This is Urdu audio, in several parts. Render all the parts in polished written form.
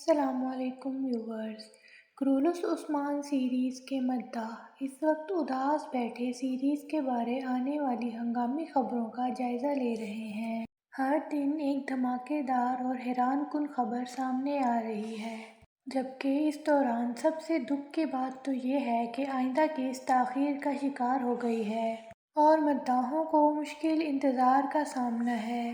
السلام علیکم ویورز۔ کرولوس عثمان سیریز کے مداح اس وقت اداس بیٹھے سیریز کے بارے آنے والی ہنگامی خبروں کا جائزہ لے رہے ہیں۔ ہر دن ایک دھماکے دار اور حیران کن خبر سامنے آ رہی ہے، جبکہ اس دوران سب سے دکھ کی بات تو یہ ہے کہ آئندہ کیس تاخیر کا شکار ہو گئی ہے اور مداحوں کو مشکل انتظار کا سامنا ہے۔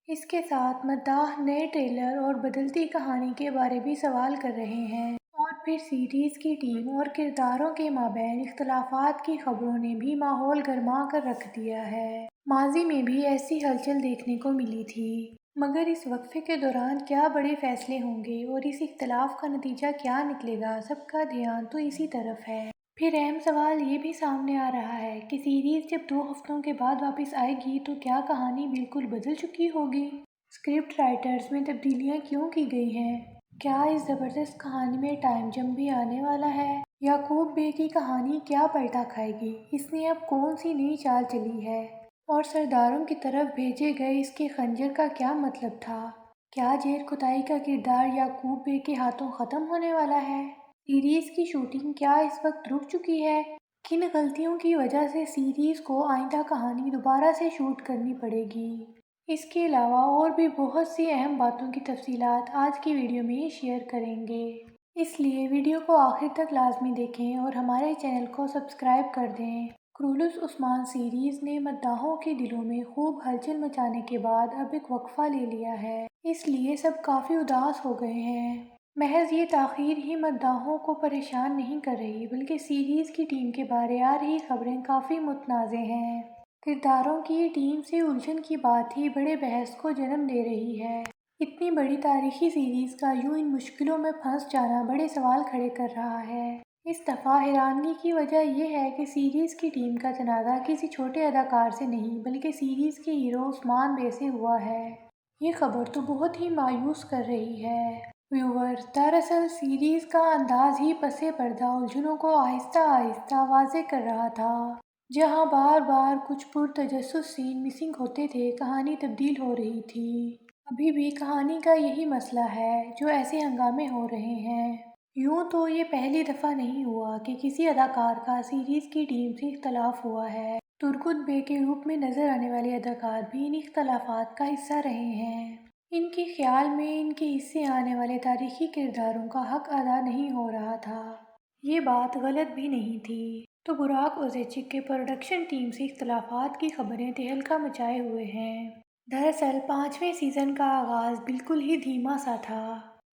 اس کے ساتھ مداح نئے ٹریلر اور بدلتی کہانی کے بارے بھی سوال کر رہے ہیں، اور پھر سیریز کی ٹیم اور کرداروں کے مابین اختلافات کی خبروں نے بھی ماحول گرما کر رکھ دیا ہے۔ ماضی میں بھی ایسی ہلچل دیکھنے کو ملی تھی، مگر اس وقفے کے دوران کیا بڑے فیصلے ہوں گے اور اس اختلاف کا نتیجہ کیا نکلے گا، سب کا دھیان تو اسی طرف ہے۔ پھر اہم سوال یہ بھی سامنے آ رہا ہے کہ سیریز جب 2 ہفتوں کے بعد واپس آئے گی تو کیا کہانی بالکل بدل چکی ہوگی؟ اسکرپٹ رائٹرز میں تبدیلیاں کیوں کی گئی ہیں؟ کیا اس زبردست کہانی میں ٹائم جمپ بھی آنے والا ہے؟ یعقوب بے کی کہانی کیا پلٹا کھائے گی؟ اس نے اب کون سی نئی چال چلی ہے؟ اور سرداروں کی طرف بھیجے گئے اس کے خنجر کا کیا مطلب تھا؟ کیا زیر کھدائی کا کردار یعقوب بے کے ہاتھوں ختم ہونے والا ہے؟ سیریز کی شوٹنگ کیا اس وقت رک چکی ہے؟ کن غلطیوں کی وجہ سے سیریز کو آئندہ کہانی دوبارہ سے شوٹ کرنی پڑے گی؟ اس کے علاوہ اور بھی بہت سی اہم باتوں کی تفصیلات آج کی ویڈیو میں شیئر کریں گے، اس لیے ویڈیو کو آخر تک لازمی دیکھیں اور ہمارے چینل کو سبسکرائب کر دیں۔ کرولوس عثمان سیریز نے مداحوں کے دلوں میں خوب ہلچل مچانے کے بعد اب ایک وقفہ لے لیا ہے، اس لیے سب کافی اداس ہو گئے ہیں۔ محض یہ تاخیر ہی مداحوں کو پریشان نہیں کر رہی، بلکہ سیریز کی ٹیم کے بارے آ رہی خبریں کافی متنازع ہیں۔ کرداروں کی ٹیم سے الجھن کی بات ہی بڑے بحث کو جنم دے رہی ہے۔ اتنی بڑی تاریخی سیریز کا یوں ان مشکلوں میں پھنس جانا بڑے سوال کھڑے کر رہا ہے۔ اس دفعہ حیرانگی کی وجہ یہ ہے کہ سیریز کی ٹیم کا تنازع کسی چھوٹے اداکار سے نہیں بلکہ سیریز کے ہیرو عثمان بے سے ہوا ہے۔ یہ خبر تو بہت ہی مایوس کر رہی ہے۔ ویورز، دراصل سیریز کا انداز ہی پس پردہ الجھنوں کو آہستہ آہستہ واضح کر رہا تھا۔ جہاں بار بار کچھ پرتجسس سین مسنگ ہوتے تھے، کہانی تبدیل ہو رہی تھی۔ ابھی بھی کہانی کا یہی مسئلہ ہے جو ایسے ہنگامے ہو رہے ہیں۔ یوں تو یہ پہلی دفعہ نہیں ہوا کہ کسی اداکار کا سیریز کی ٹیم سے اختلاف ہوا ہے۔ ترگت بے کے روپ میں نظر آنے والے اداکار بھی ان اختلافات کا حصہ رہے ہیں۔ ان کے خیال میں ان کے حصے آنے والے تاریخی کرداروں کا حق ادا نہیں ہو رہا تھا۔ یہ بات غلط بھی نہیں تھی۔ تو براک اوزیچک کے پروڈکشن ٹیم سے اختلافات کی خبریں تہلکہ مچائے ہوئے ہیں۔ دراصل 5ویں سیزن کا آغاز بالکل ہی دھیما سا تھا،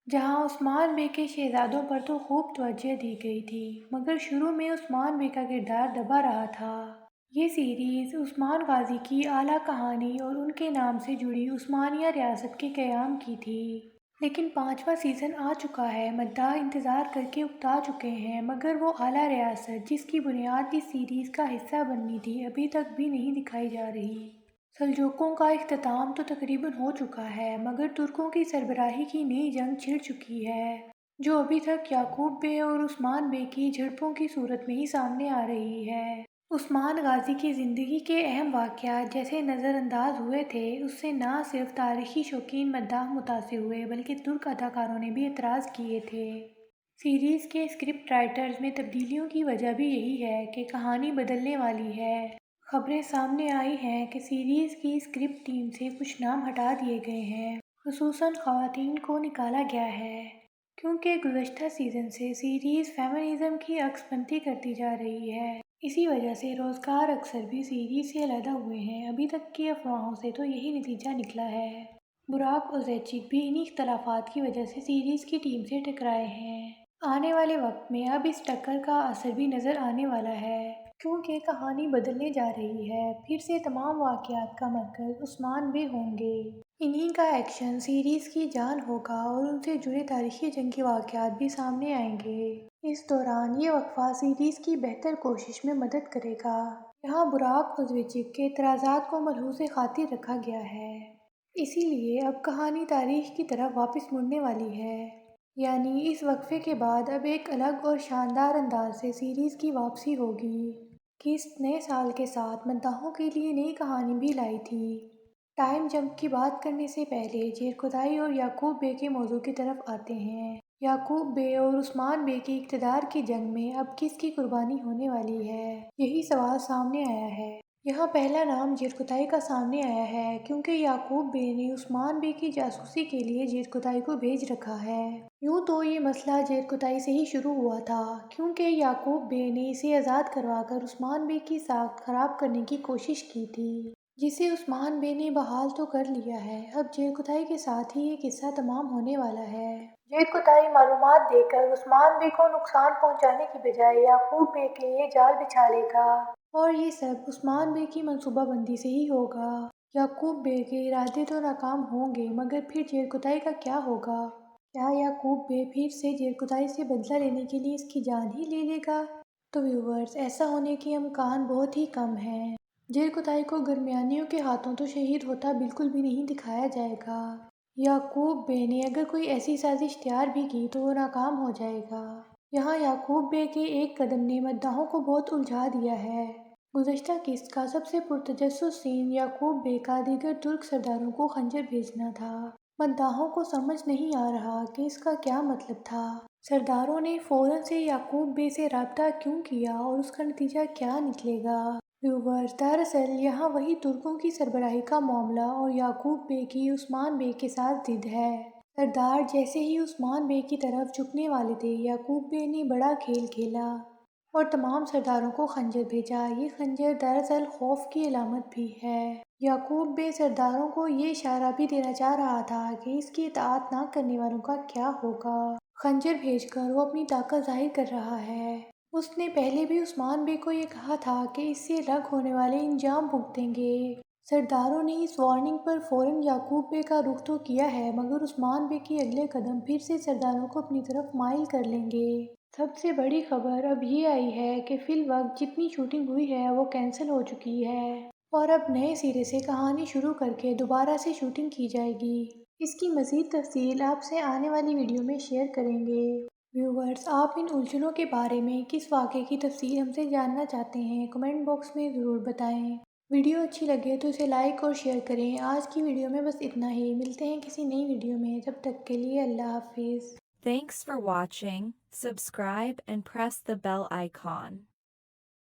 جہاں عثمان بے کے شہزادوں پر تو خوب توجہ دی گئی تھی، مگر شروع میں عثمان بے کا کردار دبا رہا تھا۔ یہ سیریز عثمان غازی کی اعلیٰ کہانی اور ان کے نام سے جڑی عثمانیہ ریاست کے قیام کی تھی، لیکن 5واں سیزن آ چکا ہے۔ مداح انتظار کر کے اکتا چکے ہیں، مگر وہ اعلیٰ ریاست جس کی بنیاد اس سیریز کا حصہ بننی تھی ابھی تک بھی نہیں دکھائی جا رہی۔ سلجوقوں کا اختتام تو تقریباً ہو چکا ہے، مگر ترکوں کی سربراہی کی نئی جنگ چھڑ چکی ہے، جو ابھی تک یعقوب بے اور عثمان بے کی جھڑپوں کی صورت میں ہی سامنے آ رہی ہے۔ عثمان غازی کی زندگی کے اہم واقعات جیسے نظر انداز ہوئے تھے، اس سے نہ صرف تاریخی شوقین مداح متاثر ہوئے بلکہ ترک اداکاروں نے بھی اعتراض کیے تھے۔ سیریز کے اسکرپٹ رائٹرز میں تبدیلیوں کی وجہ بھی یہی ہے کہ کہانی بدلنے والی ہے۔ خبریں سامنے آئی ہیں کہ سیریز کی اسکرپٹ ٹیم سے کچھ نام ہٹا دیے گئے ہیں، خصوصاً خواتین کو نکالا گیا ہے، کیونکہ گزشتہ سیزن سے سیریز فیمنزم کی عکس پنتی کرتی جا رہی ہے۔ اسی وجہ سے روزگار اکثر بھی سیریز سے علیحدہ ہوئے ہیں۔ ابھی تک کی افواہوں سے تو یہی نتیجہ نکلا ہے۔ براک اوزیچک بھی انہی اختلافات کی وجہ سے سیریز کی ٹیم سے ٹکرائے ہیں۔ آنے والے وقت میں اب اس ٹکر کا اثر بھی نظر آنے والا ہے، کیونکہ کہانی بدلنے جا رہی ہے۔ پھر سے تمام واقعات کا مرکز عثمان بے ہوں گے۔ انہی کا ایکشن سیریز کی جان ہوگا اور ان سے جڑے تاریخی جنگی واقعات بھی سامنے آئیں گے۔ اس دوران یہ وقفہ سیریز کی بہتر کوشش میں مدد کرے گا۔ یہاں براک اوزیچک کے اعتراضات کو ملحوظ خاطر رکھا گیا ہے، اسی لیے اب کہانی تاریخ کی طرف واپس مڑنے والی ہے۔ یعنی اس وقفے کے بعد اب ایک الگ اور شاندار انداز سے سیریز کی واپسی ہوگی۔ کہ اس نئے سال کے ساتھ مداحوں کے لیے نئی کہانی بھی لائی تھی۔ ٹائم جمپ کی بات کرنے سے پہلے جیرکتائی اور یعقوب بے کے موضوع کی طرف آتے ہیں۔ یعقوب بے اور عثمان بے کی اقتدار کی جنگ میں اب کس کی قربانی ہونے والی ہے، یہی سوال سامنے آیا ہے۔ یہاں پہلا نام جیرکتائی کا سامنے آیا ہے کیونکہ یعقوب بے نے عثمان بے کی جاسوسی کے لیے جیرکتائی کو بھیج رکھا ہے۔ یوں تو یہ مسئلہ جیرکتائی سے ہی شروع ہوا تھا کیونکہ یعقوب بے نے اسے آزاد کروا کر عثمان بے کی ساکھ خراب کرنے کی کوشش کی تھی، جسے عثمان بے نے بحال تو کر لیا ہے۔ اب جیرکتائی کے ساتھ ہی یہ قصہ تمام ہونے والا ہے۔ جیرکتائی معلومات دے کر عثمان بے کو نقصان پہنچانے کی بجائے یعقوب بے کے لیے جال بچھا لے گا، اور یہ سب عثمان بے کی منصوبہ بندی سے ہی ہوگا۔ یعقوب بے کے ارادے تو ناکام ہوں گے، مگر پھر جیرکتائی کا کیا ہوگا؟ کیا یعقوب بے پھر سے جیرکتائی سے بدلہ لینے کے لیے اس کی جان ہی لے لے گا؟ تو ویورز، ایسا ہونے کے امکان بہت ہی کم ہیں۔ جیرکتائی کو گرمیانیوں کے ہاتھوں تو شہید ہوتا بالکل بھی نہیں دکھایا جائے گا۔ یعقوب بے نے اگر کوئی ایسی سازش تیار بھی کی تو وہ ناکام ہو جائے گا۔ یہاں یعقوب بے کے ایک قدم نے مداحوں کو بہت الجھا دیا ہے۔ گزشتہ قسط کا سب سے پرتجسس سین یعقوب بے کا دیگر ترک سرداروں کو خنجر بھیجنا تھا۔ مداحوں کو سمجھ نہیں آ رہا کہ اس کا کیا مطلب تھا۔ سرداروں نے فوراً سے یعقوب بے سے رابطہ کیوں کیا اور اس کا نتیجہ کیا نکلے گا؟ ویورز، دراصل یہاں وہی ترکوں کی سربراہی کا معاملہ اور یعقوب بے کی عثمان بے کے ساتھ ضد ہے۔ سردار جیسے ہی عثمان بے کی طرف جھکنے والے تھے، یعقوب بے نے بڑا کھیل کھیلا اور تمام سرداروں کو خنجر بھیجا۔ یہ خنجر دراصل خوف کی علامت بھی ہے۔ یعقوب بے سرداروں کو یہ اشارہ بھی دینا چاہ رہا تھا کہ اس کی اطاعت نہ کرنے والوں کا کیا ہوگا۔ خنجر بھیج کر وہ اپنی طاقت ظاہر کر رہا ہے۔ اس نے پہلے بھی عثمان بے کو یہ کہا تھا کہ اس سے رگ ہونے والے انجام بھگتیں گے۔ سرداروں نے اس وارننگ پر فوراً یعقوب بے کا رخ تو کیا ہے، مگر عثمان بے کے اگلے قدم پھر سے سرداروں کو اپنی طرف مائل کر لیں گے۔ سب سے بڑی خبر اب یہ آئی ہے کہ فی الوقت جتنی شوٹنگ ہوئی ہے وہ کینسل ہو چکی ہے اور اب نئے سرے سے کہانی شروع کر کے دوبارہ سے شوٹنگ کی جائے گی۔ اس کی مزید تفصیل آپ سے آنے والی ویڈیو میں شیئر کریں گے۔ ویورز، آپ ان الجھنوں کے بارے میں کس واقعے کی تفصیل ہم سے جاننا چاہتے ہیں؟ کمنٹ باکس میں ضرور بتائیں۔ ویڈیو اچھی لگے تو اسے لائک اور شیئر کریں۔ آج کی ویڈیو میں بس اتنا ہی، ملتے ہیں کسی نئی ویڈیو میں، تب تک کے لیے اللہ حافظ۔ Thanks for watching. Subscribe and press the bell icon.